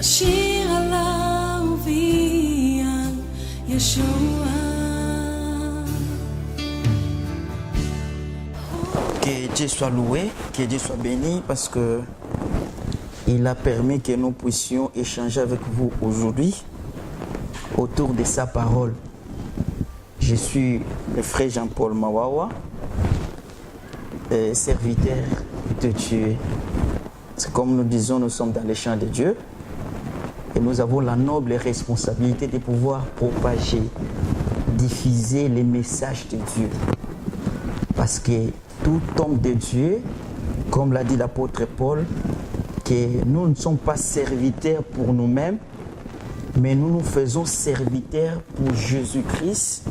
Que Dieu soit loué, que Dieu soit béni parce que il a permis que nous puissions échanger avec vous aujourd'hui autour de sa parole. Je suis le frère Jean-Paul Mawawa, serviteur de Dieu. Comme nous disons, nous sommes dans les champs de Dieu et nous avons la noble responsabilité de pouvoir propager, diffuser les messages de Dieu. Parce que tout homme de Dieu, comme l'a dit l'apôtre Paul, que nous ne sommes pas serviteurs pour nous-mêmes, mais nous nous faisons serviteurs pour Jésus-Christ,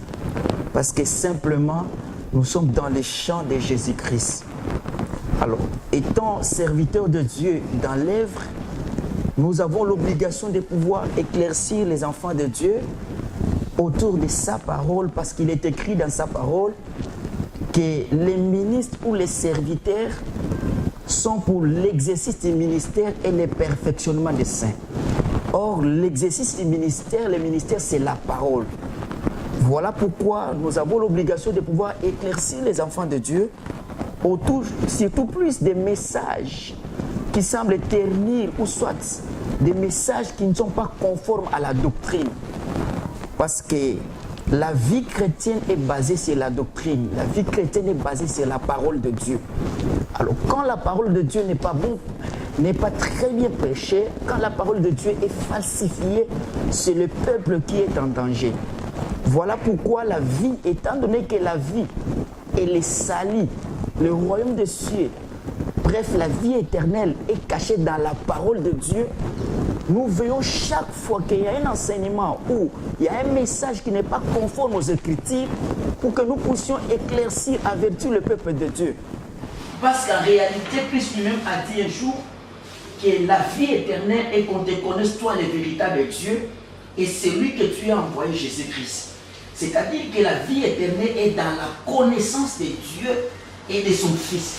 parce que simplement, nous sommes dans les champs de Jésus-Christ. Alors, étant serviteurs de Dieu dans l'œuvre, nous avons l'obligation de pouvoir éclaircir les enfants de Dieu autour de sa parole, parce qu'il est écrit dans sa parole que les ministres ou les serviteurs sont pour l'exercice du ministère et le perfectionnement des saints. Or, l'exercice du ministère, le ministère, c'est la parole. Voilà pourquoi nous avons l'obligation de pouvoir éclaircir les enfants de Dieu autour, surtout plus des messages qui semblent ternir ou soit des messages qui ne sont pas conformes à la doctrine. Parce que la vie chrétienne est basée sur la doctrine. La vie chrétienne est basée sur la parole de Dieu. Alors, quand la parole de Dieu n'est pas bonne, n'est pas très bien prêchée, quand la parole de Dieu est falsifiée, c'est le peuple qui est en danger. Voilà pourquoi la vie, étant donné que la vie, elle est salie, le royaume des cieux, bref, la vie éternelle est cachée dans la parole de Dieu. Nous voyons chaque fois qu'il y a un enseignement ou il y a un message qui n'est pas conforme aux Écritures pour que nous puissions éclaircir, avertir le peuple de Dieu. Parce qu'en réalité, Christ lui-même a dit un jour que la vie éternelle est qu'on te connaisse toi le véritable Dieu et celui que tu as envoyé, Jésus-Christ. C'est-à-dire que la vie éternelle est dans la connaissance de Dieu et de son Fils.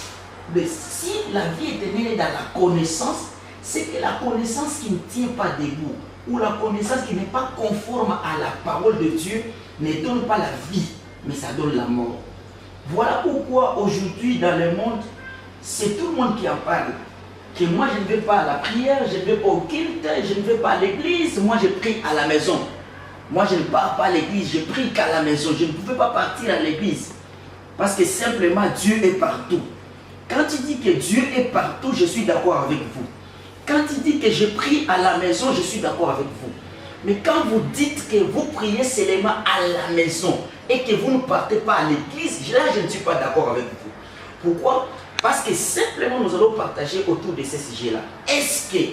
Mais si la vie éternelle est dans la connaissance, c'est que la connaissance qui ne tient pas debout ou la connaissance qui n'est pas conforme à la parole de Dieu ne donne pas la vie, mais ça donne la mort. Voilà pourquoi aujourd'hui dans le monde, c'est tout le monde qui en parle. Que moi je ne vais pas à la prière, je ne vais pas au culte, je ne vais pas à l'église, moi je prie à la maison. Moi je ne pars pas à l'église, je prie qu'à la maison. Je ne pouvais pas partir à l'église parce que simplement Dieu est partout. Quand tu dis que Dieu est partout, je suis d'accord avec vous. Quand il dit que je prie à la maison, je suis d'accord avec vous. Mais quand vous dites que vous priez seulement à la maison et que vous ne partez pas à l'église, là je ne suis pas d'accord avec vous. Pourquoi? Parce que simplement nous allons partager autour de ces sujets-là. Est-ce que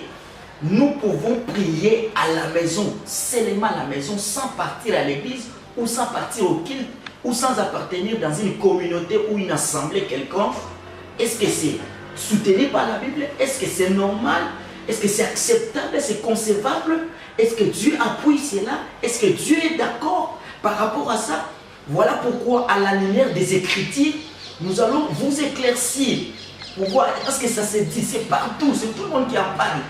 nous pouvons prier à la maison, seulement à la maison, sans partir à l'église ou sans partir au culte ou sans appartenir dans une communauté ou une assemblée quelconque? Est-ce que c'est soutenu par la Bible? Est-ce que c'est normal? Est-ce que c'est acceptable? C'est concevable? Est-ce que Dieu appuie cela? Est-ce que Dieu est d'accord par rapport à ça? Voilà pourquoi, à la lumière des Écritures, nous allons vous éclaircir. Pourquoi? Parce que ça se dit, c'est partout, c'est tout le monde qui en parle.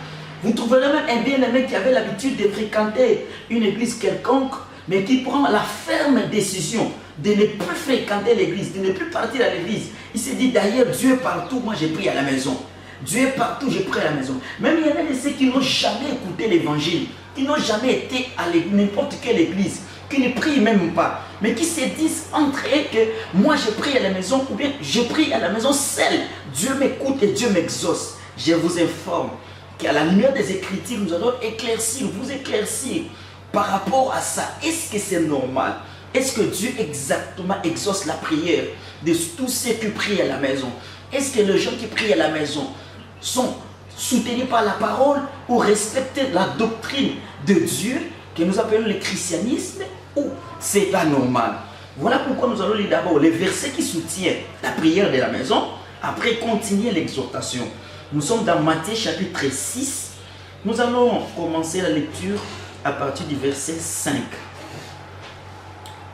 Vous trouverez même un bien-aimé qui avait l'habitude de fréquenter une église quelconque, mais qui prend la ferme décision de ne plus fréquenter l'église, de ne plus partir à l'église. Il s'est dit d'ailleurs, Dieu est partout, moi j'ai pris à la maison. Dieu est partout, j'ai pris à la maison. Même il y en a de ceux qui n'ont jamais écouté l'évangile, qui n'ont jamais été à n'importe quelle église, qui ne prient même pas, mais qui se disent entre eux que moi je prie à la maison ou bien je prie à la maison seul. Dieu m'écoute et Dieu m'exauce. Je vous informe qu'à la lumière des Écritures, nous allons éclaircir, vous éclaircir par rapport à ça. Est-ce que c'est normal? Est-ce que Dieu exactement exauce la prière de tous ceux qui prient à la maison? Est-ce que les gens qui prient à la maison sont soutenus par la parole ou respectent la doctrine de Dieu que nous appelons le christianisme ou c'est pas normal? Voilà pourquoi nous allons lire d'abord les versets qui soutiennent la prière de la maison, après continuer l'exhortation. Nous sommes dans Matthieu chapitre 6. Nous allons commencer la lecture à partir du verset 5.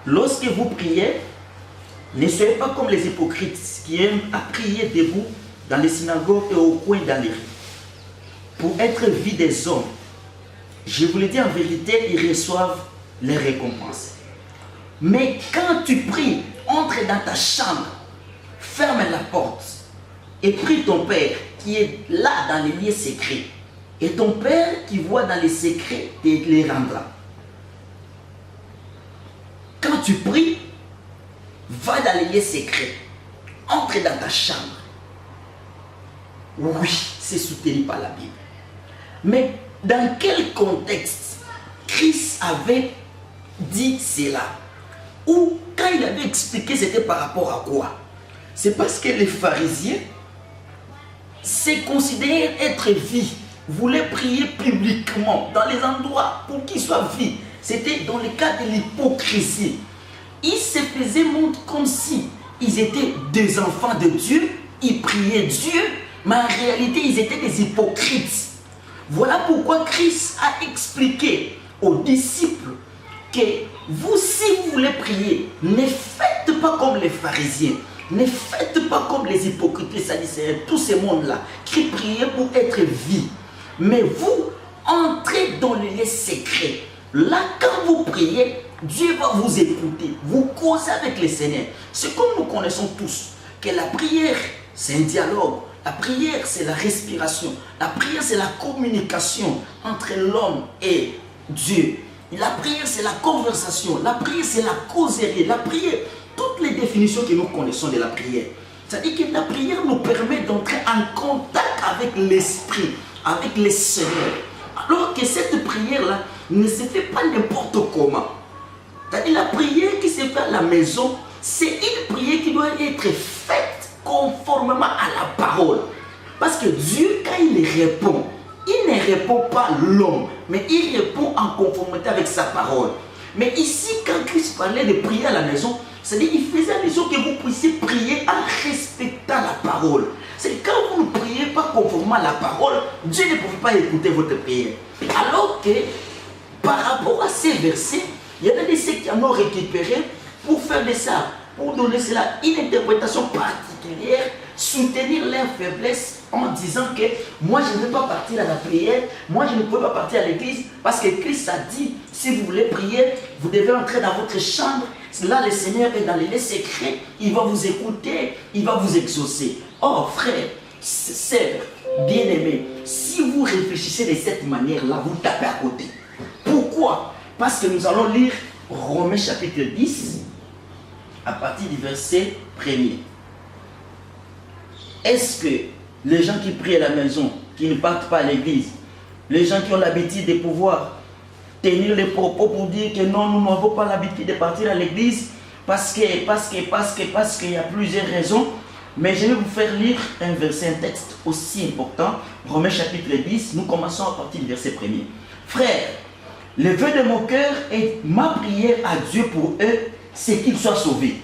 Lorsque vous priez, ne soyez pas comme les hypocrites qui aiment à prier debout dans les synagogues et au coin dans les rues, pour être vus des hommes. je vous le dis en vérité, ils reçoivent les récompenses. Mais quand tu pries, entre dans ta chambre, ferme la porte et prie ton Père qui est là dans les lieux secrets. Et ton Père qui voit dans les secrets te les rendra. Quand tu pries, va dans les lieux secrets. Entre dans ta chambre. Oui, c'est soutenu par la Bible. Mais dans quel contexte Christ avait dit cela? Ou quand il avait expliqué, c'était par rapport à quoi? C'est parce que les pharisiens se considéraient être vus, voulaient prier publiquement dans les endroits pour qu'ils soient vus. C'était dans le cas de l'hypocrisie. Ils se faisaient montre comme si ils étaient des enfants de Dieu, ils priaient Dieu, mais en réalité ils étaient des hypocrites. Voilà pourquoi Christ a expliqué aux disciples que vous, si vous voulez prier, ne faites pas comme les pharisiens, ne faites pas comme les hypocrites, les sadducéens, tous ces mondes-là qui priaient pour être vus. Mais vous, entrez dans les lieux secrets. Là, quand vous priez, Dieu va vous écouter, vous causez avec le Seigneur. C'est comme nous connaissons tous que la prière, c'est un dialogue. La prière, c'est la respiration. La prière, c'est la communication entre l'homme et Dieu. La prière, c'est la conversation. La prière, c'est la causerie. La prière, toutes les définitions que nous connaissons de la prière. C'est-à-dire que la prière nous permet d'entrer en contact avec l'Esprit, avec le Seigneur. Alors que cette prière-là ne se fait pas n'importe comment. C'est-à-dire la prière qui se fait à la maison, c'est une prière qui doit être faite conformément à la parole. Parce que Dieu, quand il répond, il ne répond pas l'homme, mais il répond en conformité avec sa parole. Mais ici, quand Christ parlait de prier à la maison, c'est-à-dire qu'il faisait allusion que vous puissiez prier en respectant la parole. C'est quand vous ne priez pas conformément à la parole, Dieu ne pouvait pas écouter votre prière. Alors que, par rapport à ces versets, il y en a des ceux qui en ont récupéré pour faire de ça, pour donner cela une interprétation particulière, soutenir leur faiblesse en disant que moi je ne veux pas partir à la prière, moi je ne peux pas partir à l'église parce que Christ a dit, si vous voulez prier, vous devez entrer dans votre chambre, là le Seigneur est dans les lieux secrets, il va vous écouter, il va vous exaucer. Oh frère, sœur, bien-aimé, si vous réfléchissez de cette manière-là, vous tapez à côté. Pourquoi? Parce que nous allons lire Romains chapitre 10 à partir du verset 1er. Est-ce que les gens qui prient à la maison, qui ne partent pas à l'église, les gens qui ont l'habitude de pouvoir tenir les propos pour dire que non, nous n'avons pas l'habitude de partir à l'église parce qu'il y a plusieurs raisons, mais je vais vous faire lire un verset, un texte aussi important, Romains chapitre 10, nous commençons à partir du verset 1er. Frères, le vœu de mon cœur et ma prière à Dieu pour eux, c'est qu'ils soient sauvés.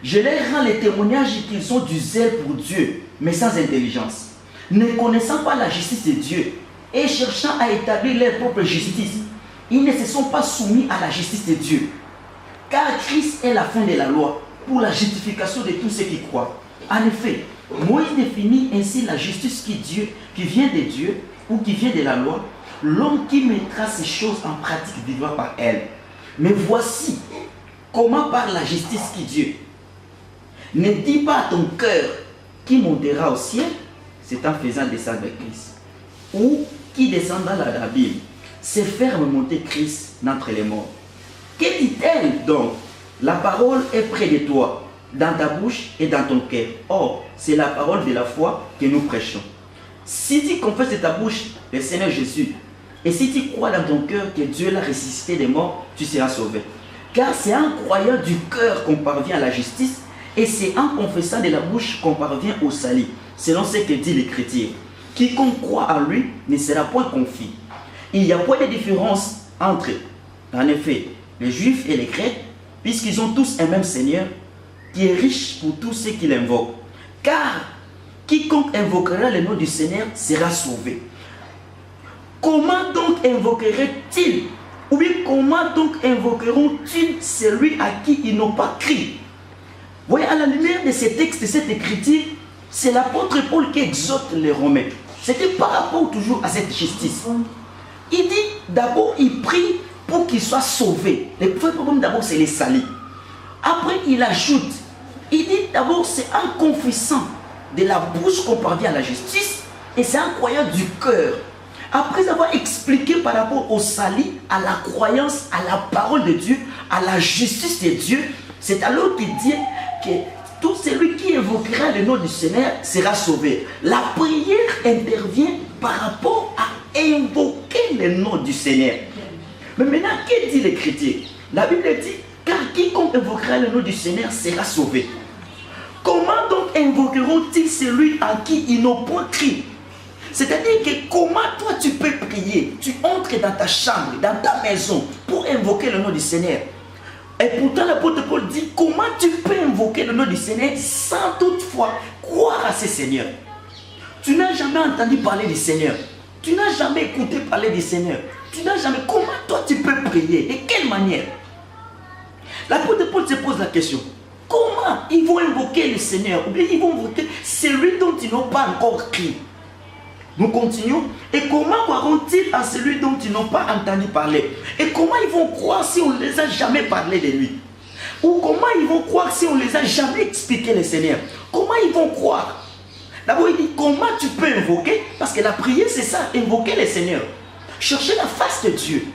Je leur rends le témoignage qu'ils ont du zèle pour Dieu, mais sans intelligence, ne connaissant pas la justice de Dieu et cherchant à établir leur propre justice. Ils ne se sont pas soumis à la justice de Dieu. Car Christ est la fin de la loi pour la justification de tous ceux qui croient. En effet, Moïse définit ainsi la justice qui vient de Dieu ou qui vient de la loi. L'homme qui mettra ces choses en pratique vivra par elle. Mais voici comment par la justice qui Dieu. Ne dis pas à ton cœur qui montera au ciel, c'est en faisant descendre Christ. Ou qui descend dans la Bible, c'est faire monter Christ d'entre les morts. Que dit-elle donc? La parole est près de toi, dans ta bouche et dans ton cœur. Or, c'est la parole de la foi que nous prêchons. Si tu confesses de ta bouche le Seigneur Jésus, et si tu crois dans ton cœur que Dieu l'a ressuscité des morts, tu seras sauvé. Car c'est en croyant du cœur qu'on parvient à la justice, et c'est en confessant de la bouche qu'on parvient au salut, selon ce que dit l'Écriture. Quiconque croit en lui ne sera point confus. Il n'y a point de différence entre, en effet, les Juifs et les Grecs, puisqu'ils ont tous un même Seigneur, qui est riche pour tous ceux qui l'invoquent. Car quiconque invoquera le nom du Seigneur sera sauvé. Comment donc invoquerait-il, ou bien comment donc invoqueront-ils celui à qui ils n'ont pas cru? Voyez, à la lumière de ces textes, de cette écriture, c'est l'apôtre Paul qui exhorte les Romains. C'était par rapport toujours à cette justice. Il dit, d'abord, il prie pour qu'il soit sauvé. Le premier problème d'abord, c'est les salis. Après, il ajoute, il dit d'abord, c'est en confessant de la bouche qu'on parvient à la justice, et c'est en croyant du cœur. Après avoir expliqué par rapport au salut, à la croyance, à la parole de Dieu, à la justice de Dieu, c'est alors qu'il dit que tout celui qui évoquera le nom du Seigneur sera sauvé. La prière intervient par rapport à invoquer le nom du Seigneur. Mais maintenant, que dit l'Écriture? La Bible dit, car quiconque évoquera le nom du Seigneur sera sauvé. Comment donc invoqueront-ils celui en qui ils n'ont point cru? C'est-à-dire que comment toi tu peux prier? Tu entres dans ta chambre, dans ta maison pour invoquer le nom du Seigneur. Et pourtant l'apôtre Paul dit comment tu peux invoquer le nom du Seigneur sans toutefois croire à ce Seigneur. Tu n'as jamais entendu parler du Seigneur. Tu n'as jamais écouté parler du Seigneur. Tu n'as jamais... Comment toi tu peux prier? De quelle manière? L'apôtre Paul se pose la question. Comment ils vont invoquer le Seigneur? Ou bien ils vont invoquer celui dont ils n'ont pas encore crié? Nous continuons. Et comment croiront-ils à celui dont ils n'ont pas entendu parler? Et comment ils vont croire si on ne les a jamais parlé de lui? Ou comment ils vont croire si on ne les a jamais expliqué le Seigneur? Comment ils vont croire? D'abord il dit comment tu peux invoquer? Parce que la prière c'est ça, invoquer le Seigneur. Chercher la face de Dieu.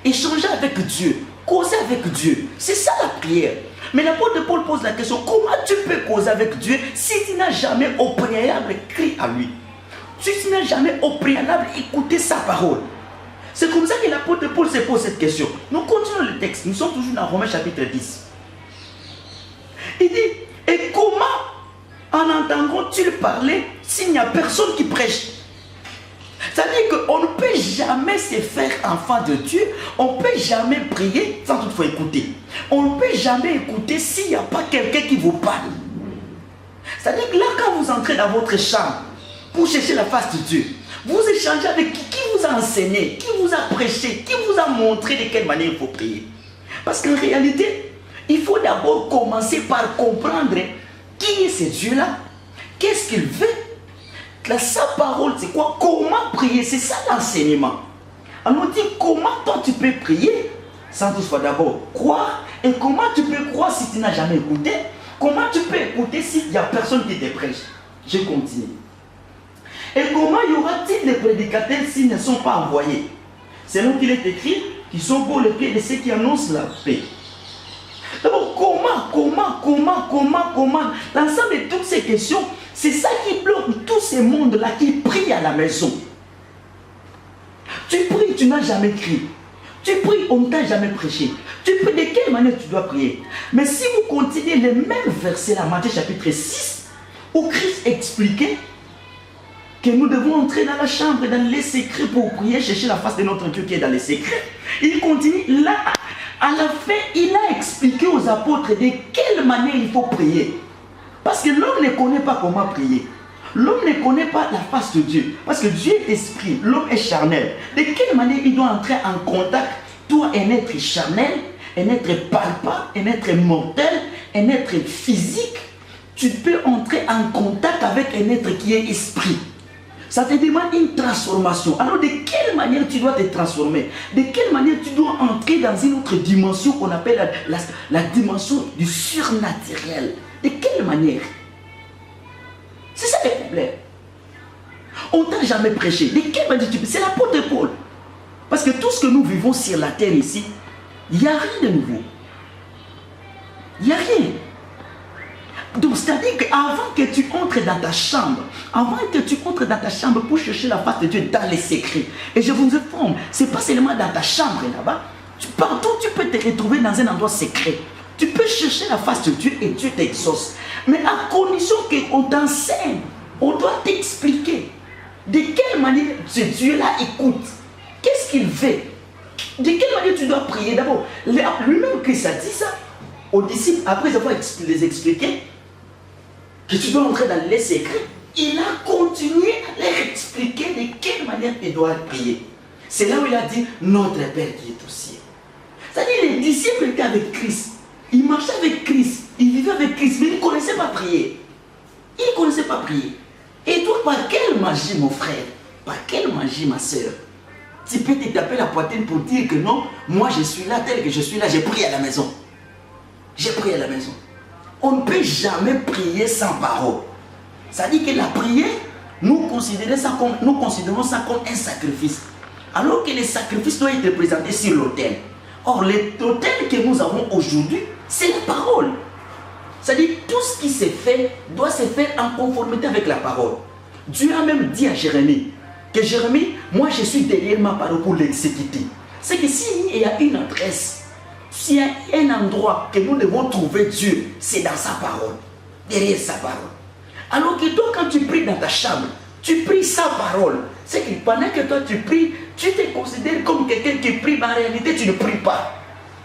Échanger avec Dieu. Causer avec Dieu. C'est ça la prière. Mais l'apôtre Paul pose la question, comment tu peux causer avec Dieu si tu n'as jamais au préalable crié à lui? Si tu n'as jamais au préalable écouté sa parole. C'est comme ça que l'apôtre Paul se pose cette question. Nous continuons le texte. Nous sommes toujours dans Romains chapitre 10. Il dit, et comment en entendront-ils parler s'il n'y a personne qui prêche? C'est-à-dire qu'on ne peut jamais se faire enfant de Dieu. On ne peut jamais prier sans toutefois écouter. On ne peut jamais écouter s'il n'y a pas quelqu'un qui vous parle. C'est-à-dire que là, quand vous entrez dans votre chambre, pour chercher la face de Dieu, vous échangez avec qui vous a enseigné, qui vous a prêché, qui vous a montré de quelle manière il faut prier. Parce qu'en réalité, il faut d'abord commencer par comprendre qui est ce Dieu-là, qu'est-ce qu'il veut, sa parole c'est quoi, comment prier, c'est ça l'enseignement. Alors on dit comment toi tu peux prier, sans toutefois d'abord croire, et comment tu peux croire si tu n'as jamais écouté, comment tu peux écouter s'il n'y a personne qui te prêche. Je continue. Et comment y aura-t-il des prédicateurs s'ils ne sont pas envoyés? Selon qu'il est écrit, qu'ils sont pour le pied de ceux qui annoncent la paix. D'abord, comment l'ensemble de toutes ces questions, c'est ça qui bloque tous ces mondes-là qui prient à la maison. Tu pries, tu n'as jamais crié. Tu pries, on ne t'a jamais prêché. Tu pries, de quelle manière tu dois prier? Mais si vous continuez les mêmes versets, là, Matthieu chapitre 6, où Christ expliquait que nous devons entrer dans la chambre, dans les secrets pour prier, chercher la face de notre Dieu qui est dans les secrets. Il continue, là, à la fin, il a expliqué aux apôtres de quelle manière il faut prier. Parce que l'homme ne connaît pas comment prier. L'homme ne connaît pas la face de Dieu. Parce que Dieu est esprit, l'homme est charnel. De quelle manière il doit entrer en contact, toi, un être charnel, un être palpable, un être mortel, un être physique. Tu peux entrer en contact avec un être qui est esprit. Ça te demande une transformation. Alors de quelle manière tu dois te transformer? De quelle manière tu dois entrer dans une autre dimension qu'on appelle la dimension du surnaturel? De quelle manière? C'est ça le problème. On ne t'a jamais prêché. De quelle manière tu peux? C'est l'apôtre Paul. Parce que tout ce que nous vivons sur la terre ici, il n'y a rien de nouveau. Il n'y a rien. Donc, c'est-à-dire qu'avant que tu entres dans ta chambre, pour chercher la face de Dieu dans les secrets, et je vous informe, ce n'est pas seulement dans ta chambre là-bas, partout tu peux te retrouver dans un endroit secret. Tu peux chercher la face de Dieu et Dieu t'exauce. Mais à condition qu'on t'enseigne, on doit t'expliquer de quelle manière ce Dieu-là écoute. Qu'est-ce qu'il veut? De quelle manière tu dois prier? D'abord, lui-même Christ a dit ça aux disciples, après avoir les expliqué que tu dois entrer dans les secrets, il a continué à leur expliquer de quelle manière ils doivent prier. C'est là où il a dit notre Père qui est au ciel. C'est-à-dire les disciples étaient avec Christ, ils marchaient avec Christ, ils vivaient avec Christ, mais ils ne connaissaient pas prier. Ils ne connaissaient pas prier. Et toi, par quelle magie, mon frère? Par quelle magie, ma soeur? tu peux te taper la poitrine pour dire que non, moi je suis là, tel que je suis là, j'ai prié à la maison. J'ai prié à la maison. On ne peut jamais prier sans parole. Ça dit que la prière, nous considérons ça comme un sacrifice. Alors que le sacrifice doit être présenté sur l'autel. Or, l'autel que nous avons aujourd'hui, c'est la parole. C'est-à-dire tout ce qui se fait doit se faire en conformité avec la parole. Dieu a même dit à Jérémie que Jérémie, moi je suis derrière ma parole pour l'exécuter. C'est que s'il y a une adresse, s'il y a un endroit que nous devons trouver Dieu, c'est dans sa parole, derrière sa parole. Alors que toi, quand tu pries dans ta chambre, tu pries sa parole. C'est que pendant que toi tu pries, tu te considères comme quelqu'un qui prie, mais en réalité tu ne pries pas.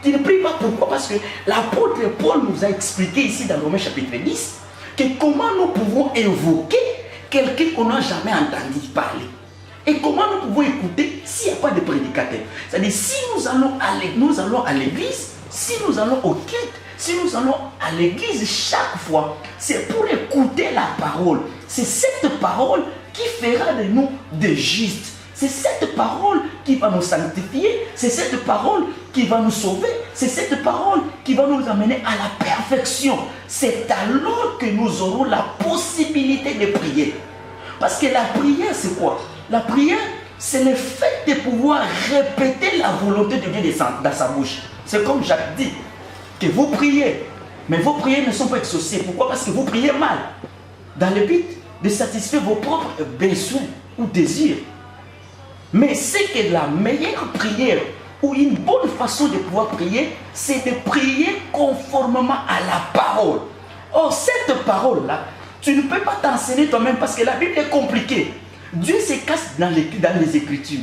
Tu ne pries pas pourquoi? Parce que l'apôtre Paul nous a expliqué ici dans Romains chapitre 10 que comment nous pouvons évoquer quelqu'un qu'on n'a jamais entendu parler. Et comment nous pouvons écouter s'il n'y a pas de prédicateur. C'est-à-dire si nous allons à l'église, si nous allons au culte, si nous allons à l'église chaque fois, c'est pour écouter la parole. C'est cette parole qui fera de nous des justes. C'est cette parole qui va nous sanctifier. C'est cette parole qui va nous sauver. C'est cette parole qui va nous amener à la perfection. C'est alors que nous aurons la possibilité de prier. Parce que la prière, c'est quoi? La prière, c'est le fait de pouvoir répéter la volonté de Dieu dans sa bouche. C'est comme Jacques dit, que vous priez, mais vos prières ne sont pas exaucées. Pourquoi? Parce que vous priez mal, dans le but de satisfaire vos propres besoins ou désirs. Mais c'est que la meilleure prière ou une bonne façon de pouvoir prier, c'est de prier conformément à la parole. Or, cette parole-là, tu ne peux pas t'enseigner toi-même parce que la Bible est compliquée. Dieu se cache dans les Écritures.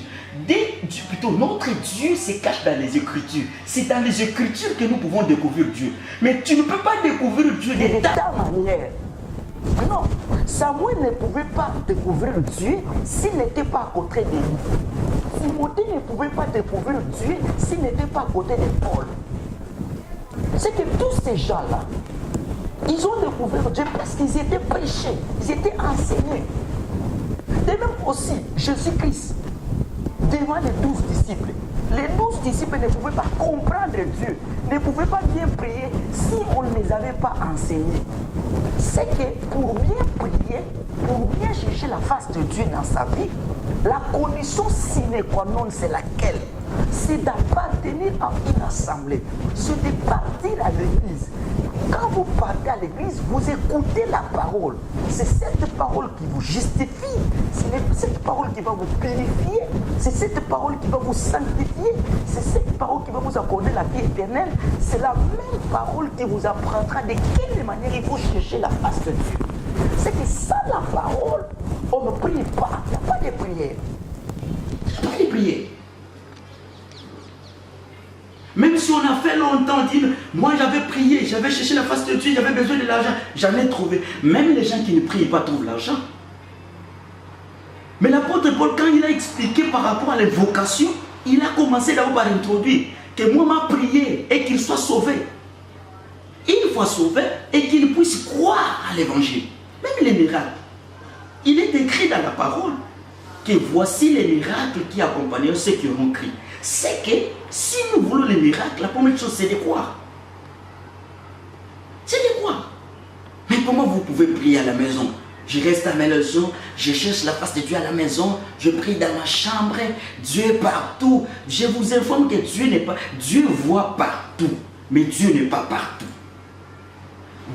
Plutôt, notre Dieu se cache dans les Écritures. C'est dans les Écritures que nous pouvons découvrir Dieu. Mais tu ne peux pas découvrir Dieu de ta manière. Non, Samuel ne pouvait pas découvrir Dieu s'il n'était pas à côté de lui. Timothée ne pouvait pas découvrir Dieu s'il n'était pas à côté de Paul. C'est que tous ces gens-là, ils ont découvert Dieu parce qu'ils étaient prêchés, ils étaient enseignés. De même aussi, Jésus-Christ, devant les 12 disciples, les 12 disciples ne pouvaient pas comprendre Dieu, ne pouvaient pas bien prier si on ne les avait pas enseignés. C'est que pour bien prier, pour bien chercher la face de Dieu dans sa vie, la condition sine qua non, c'est laquelle? C'est d'appartenir à une assemblée, c'est de partir à l'église. Quand vous partez à l'église, vous écoutez la parole. C'est cette parole qui vous justifie, c'est cette parole qui va vous purifier, c'est cette parole qui va vous sanctifier, c'est cette parole qui va vous accorder la vie éternelle. C'est la même parole qui vous apprendra de quelle manière il faut chercher la face de Dieu. C'est que sans la parole, on ne prie pas, il n'y a pas de prière. Il n'y a pas de prière. Même si on a fait longtemps, dire, moi j'avais prié, j'avais cherché la face de Dieu, j'avais besoin de l'argent, j'en ai trouvé. Même les gens qui ne prient pas trouvent l'argent. Mais l'apôtre Paul, quand il a expliqué par rapport à l'invocation, il a commencé d'abord par introduire que moi ma prière et qu'il soit sauvé. Une fois sauvé et qu'il puisse croire à l'évangile. Même les miracles. Il est écrit dans la parole que voici les miracles qui accompagnent ceux qui auront crié. C'est que si nous voulons les miracles, la première chose c'est de croire. C'est de croire. Mais comment vous pouvez prier à la maison? Je reste à ma maison, je cherche la face de Dieu à la maison, je prie dans ma chambre, Dieu est partout. Je vous informe que Dieu n'est pas... Dieu voit partout, mais Dieu n'est pas partout.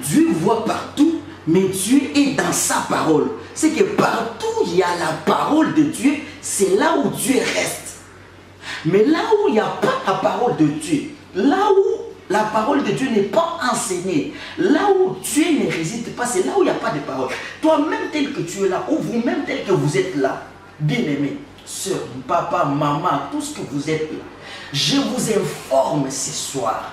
Dieu voit partout, mais Dieu est dans sa parole. C'est que partout il y a la parole de Dieu, c'est là où Dieu reste. Mais là où il n'y a pas la parole de Dieu, là où la parole de Dieu n'est pas enseignée, là où Dieu ne réside pas, c'est là où il n'y a pas de parole. Toi-même tel que tu es là, ou vous-même tel que vous êtes là, bien-aimé, soeur, papa, maman, tout ce que vous êtes là, je vous informe ce soir,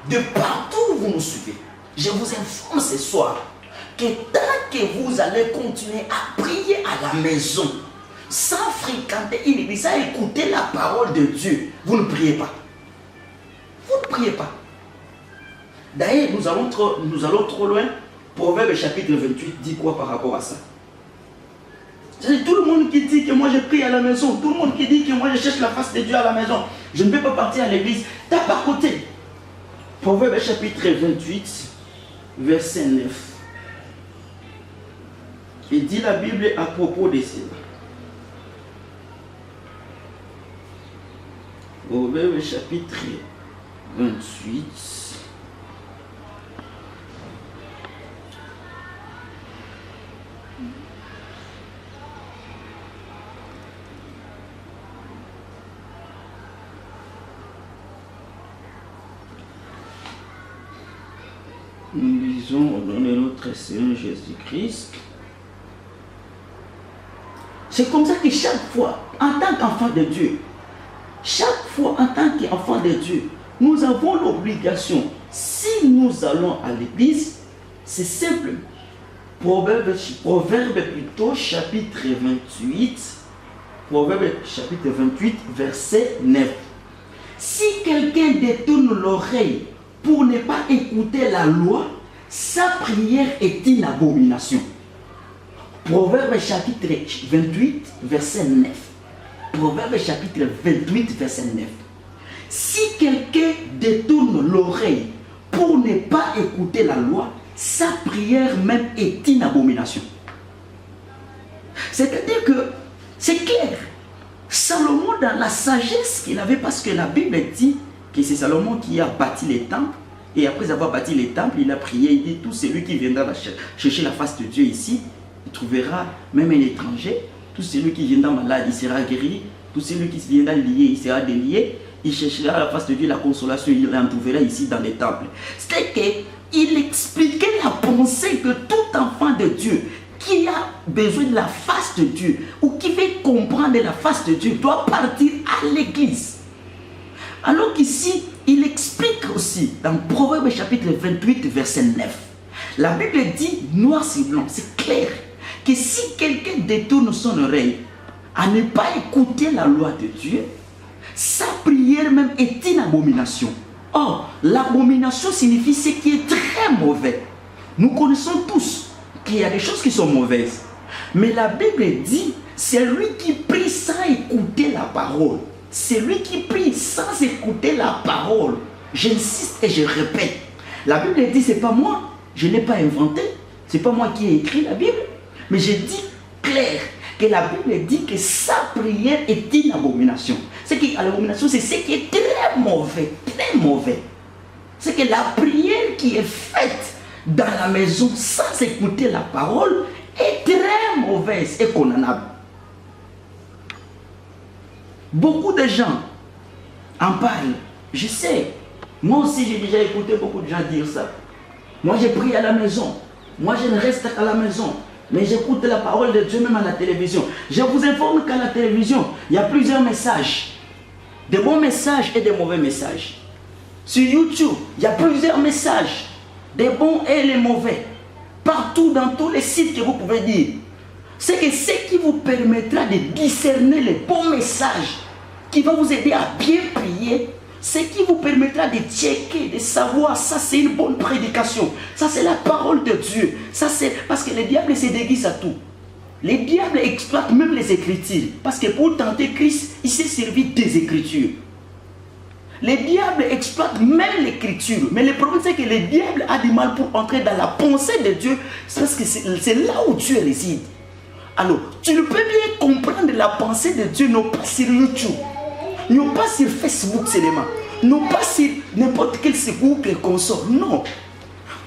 de partout où vous nous suivez, je vous informe ce soir, que tant que vous allez continuer à prier à la maison, sans fréquenter une église, sans écouter la parole de Dieu, vous ne priez pas. Vous ne priez pas. D'ailleurs, nous allons trop loin. Proverbe chapitre 28 dit quoi par rapport à ça? C'est tout le monde qui dit que moi je prie à la maison, tout le monde qui dit que moi je cherche la face de Dieu à la maison, je ne vais pas partir à l'église. Tape à côté. Proverbe chapitre 28, verset 9. Et dit la Bible à propos de cela. Proverbe chapitre 28. Nous lisons au nom de notre Seigneur Jésus-Christ. C'est comme ça que chaque fois, en tant qu'enfant de Dieu, chaque fois en tant qu'enfant de Dieu, nous avons l'obligation, si nous allons à l'église, c'est simple. Proverbe plutôt, chapitre 28, Proverbe chapitre 28, verset 9. Si quelqu'un détourne l'oreille pour ne pas écouter la loi, sa prière est une abomination. Proverbe chapitre 28, verset 9. Proverbe chapitre 28, verset 9. Si quelqu'un détourne l'oreille pour ne pas écouter la loi, sa prière même est une abomination. C'est-à-dire que c'est clair. Salomon, dans la sagesse qu'il avait, parce que la Bible dit que c'est Salomon qui a bâti les temples, et après avoir bâti les temples, il a prié, il dit, tout celui qui viendra chercher la face de Dieu ici, il trouvera même un étranger. Tout celui qui viendra malade, il sera guéri. Tout celui qui viendra lié, il sera délié. Il cherchera la face de Dieu, la consolation, il en trouvera ici dans les temples. C'est qu'il expliquait la pensée que tout enfant de Dieu qui a besoin de la face de Dieu ou qui veut comprendre la face de Dieu doit partir à l'église. Alors qu'ici, il explique aussi dans Proverbe chapitre 28, verset 9. La Bible dit, noir sur blanc, c'est clair, que si quelqu'un détourne son oreille à ne pas écouter la loi de Dieu, sa prière même est une abomination. Or, l'abomination signifie ce qui est très mauvais. Nous connaissons tous qu'il y a des choses qui sont mauvaises. Mais la Bible dit, c'est lui qui prie sans écouter la parole. C'est lui qui prie sans écouter la parole. J'insiste et je répète. La Bible dit, c'est pas moi. Je ne l'ai pas inventé. C'est pas moi qui ai écrit la Bible. Mais je dis clair que la Bible dit que sa prière est une abomination. C'est que l'abomination, c'est ce qui est très mauvais. Très mauvais. C'est que la prière qui est faite dans la maison sans écouter la parole est très mauvaise et condamnable. Beaucoup de gens en parlent. Je sais. Moi aussi, j'ai déjà écouté beaucoup de gens dire ça. Moi, je prie à la maison. Moi, je ne reste qu'à la maison. Mais j'écoute la parole de Dieu même à la télévision. Je vous informe qu'à la télévision, il y a plusieurs messages. Des bons messages et des mauvais messages. Sur YouTube, il y a plusieurs messages. Des bons et les mauvais. Partout dans tous les sites que vous pouvez dire. C'est que ce qui vous permettra de discerner les bons messages qui vont vous aider à bien prier, ce qui vous permettra de checker, de savoir, ça c'est une bonne prédication, ça c'est la parole de Dieu, ça c'est parce que le diable se déguise à tout. Les diables exploitent même les Écritures, parce que pour tenter Christ, il s'est servi des Écritures. Les diables exploitent même l'Écriture, mais le problème c'est que le diable a du mal pour entrer dans la pensée de Dieu, parce que c'est là où Dieu réside. Alors, tu ne peux bien comprendre la pensée de Dieu, non pas sur YouTube, non pas sur Facebook seulement, non pas sur n'importe quel Google consort, non.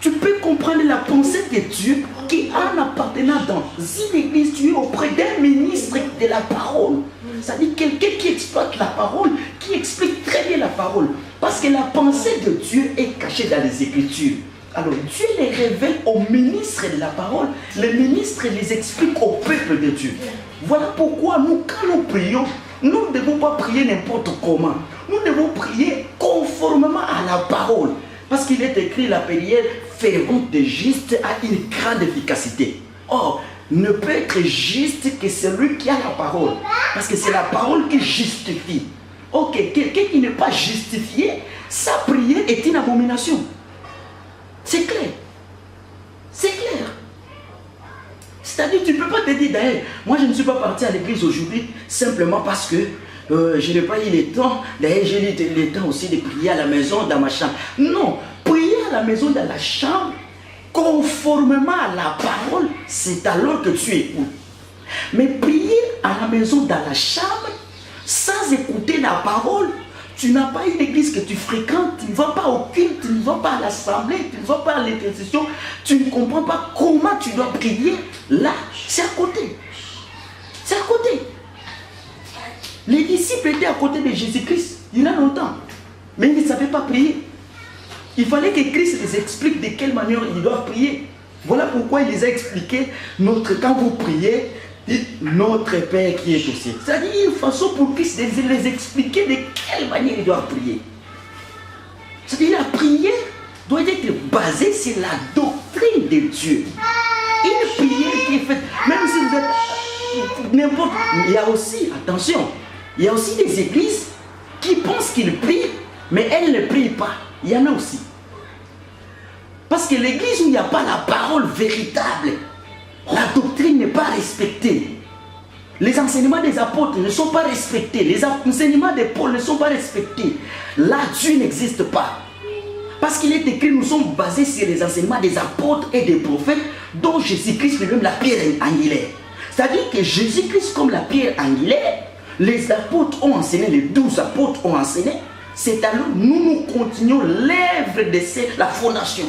Tu peux comprendre la pensée de Dieu qui, en appartenant dans une église, tu es auprès d'un ministre de la parole. C'est-à-dire quelqu'un qui exploite la parole, qui explique très bien la parole. Parce que la pensée de Dieu est cachée dans les Écritures. Alors Dieu les révèle aux ministres de la parole. Les ministres les expliquent au peuple de Dieu. Voilà pourquoi nous, quand nous prions, nous ne devons pas prier n'importe comment. Nous devons prier conformément à la parole. Parce qu'il est écrit, la prière fervente de juste a une grande efficacité. Or, ne peut être juste que celui qui a la parole. Parce que c'est la parole qui justifie. Ok, quelqu'un qui n'est pas justifié, sa prière est une abomination. C'est clair. C'est clair. C'est-à-dire, tu ne peux pas te dire, d'ailleurs, moi je ne suis pas parti à l'église aujourd'hui simplement parce que je n'ai pas eu le temps. D'ailleurs, j'ai eu le temps aussi de prier à la maison, dans ma chambre. Non, prier à la maison, dans la chambre, conformément à la parole, c'est alors que tu écoutes. Mais prier à la maison, dans la chambre, sans écouter la parole, tu n'as pas une église que tu fréquentes, tu ne vas pas au culte, tu ne vas pas à l'assemblée, tu ne vas pas à l'intercession, tu ne comprends pas comment tu dois prier. Là, c'est à côté. C'est à côté. Les disciples étaient à côté de Jésus-Christ il y a longtemps, mais ils ne savaient pas prier. Il fallait que Christ les explique de quelle manière ils doivent prier. Voilà pourquoi il les a expliqué. Quand vous priez, dites notre Père qui est au ciel. C'est-à-dire une façon pour Christ de les expliquer de quelle manière ils doivent prier. C'est-à-dire la prière doit être basée sur la doctrine de Dieu. Une prière qui est faite, même si vous êtes n'importe. Il y a aussi, attention, il y a aussi des églises qui pensent qu'ils prient, mais elles ne prient pas. Il y en a aussi. Parce que l'église où il n'y a pas la parole véritable, la doctrine n'est pas respectée. Les enseignements des apôtres ne sont pas respectés. Les enseignements de Paul ne sont pas respectés. Là, Dieu n'existe pas. Parce qu'il est écrit, nous sommes basés sur les enseignements des apôtres et des prophètes, dont Jésus-Christ est même la pierre angulaire. C'est-à-dire que Jésus-Christ comme la pierre angulaire, les apôtres ont enseigné, les 12 apôtres ont enseigné, c'est alors nous continuons l'œuvre de la fondation.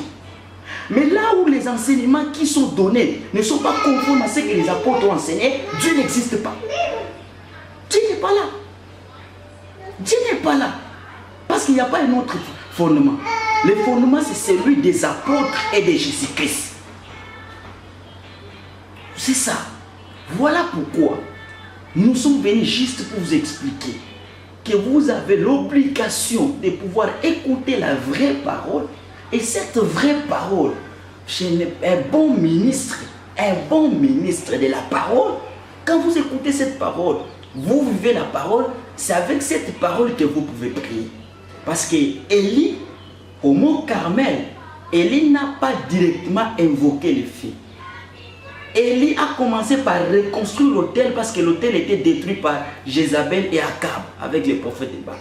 Mais là où les enseignements qui sont donnés ne sont pas conformes à ce que les apôtres ont enseigné, Dieu n'existe pas. Dieu n'est pas là. Dieu n'est pas là. Parce qu'il n'y a pas un autre fondement. Le fondement, c'est celui des apôtres et de Jésus-Christ. C'est ça. Voilà pourquoi nous sommes venus juste pour vous expliquer que vous avez l'obligation de pouvoir écouter la vraie parole. Et cette vraie parole, un bon ministre de la parole, quand vous écoutez cette parole, vous vivez la parole, c'est avec cette parole que vous pouvez prier. Parce que Élie, au mont Carmel, Élie n'a pas directement invoqué le feu. Élie a commencé par reconstruire l'autel parce que l'autel était détruit par Jézabel et Akab avec les prophètes de Baal.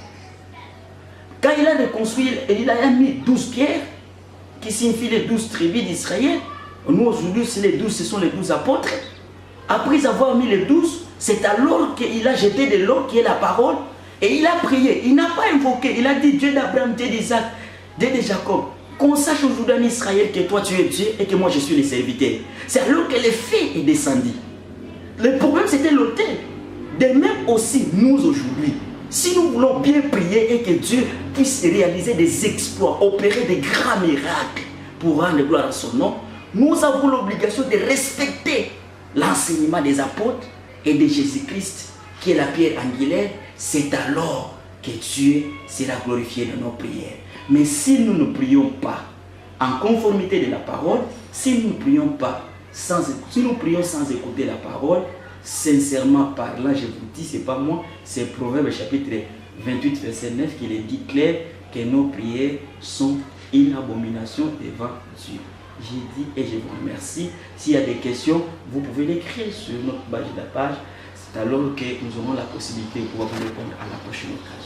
Quand il a reconstruit, il a mis 12 pierres qui signifient les 12 tribus d'Israël. Nous aujourd'hui, les 12, ce sont les 12 apôtres. Après avoir mis les 12, c'est alors qu'il a jeté de l'eau qui est la parole et il a prié. Il n'a pas invoqué, il a dit Dieu d'Abraham, Dieu d'Isaac, Dieu de Jacob. Qu'on sache aujourd'hui en Israël que toi tu es Dieu et que moi je suis le serviteur. C'est alors que le feu est descendu. Le problème c'était l'autel. De même aussi nous aujourd'hui, si nous voulons bien prier et que Dieu puisse réaliser des exploits, opérer des grands miracles pour rendre gloire à son nom, nous avons l'obligation de respecter l'enseignement des apôtres et de Jésus-Christ qui est la pierre angulaire. C'est alors que Dieu sera glorifié dans nos prières. Mais si nous ne prions pas en conformité de la parole, si nous ne prions pas sans écouter la parole, sincèrement parlant, je vous dis, ce n'est pas moi, c'est Proverbe chapitre 28, verset 9 qui le dit clair, que nos prières sont une abomination devant Dieu. J'ai dit et je vous remercie. S'il y a des questions, vous pouvez l'écrire sur notre page de la page. C'est alors que nous aurons la possibilité de pouvoir vous répondre à la prochaine occasion.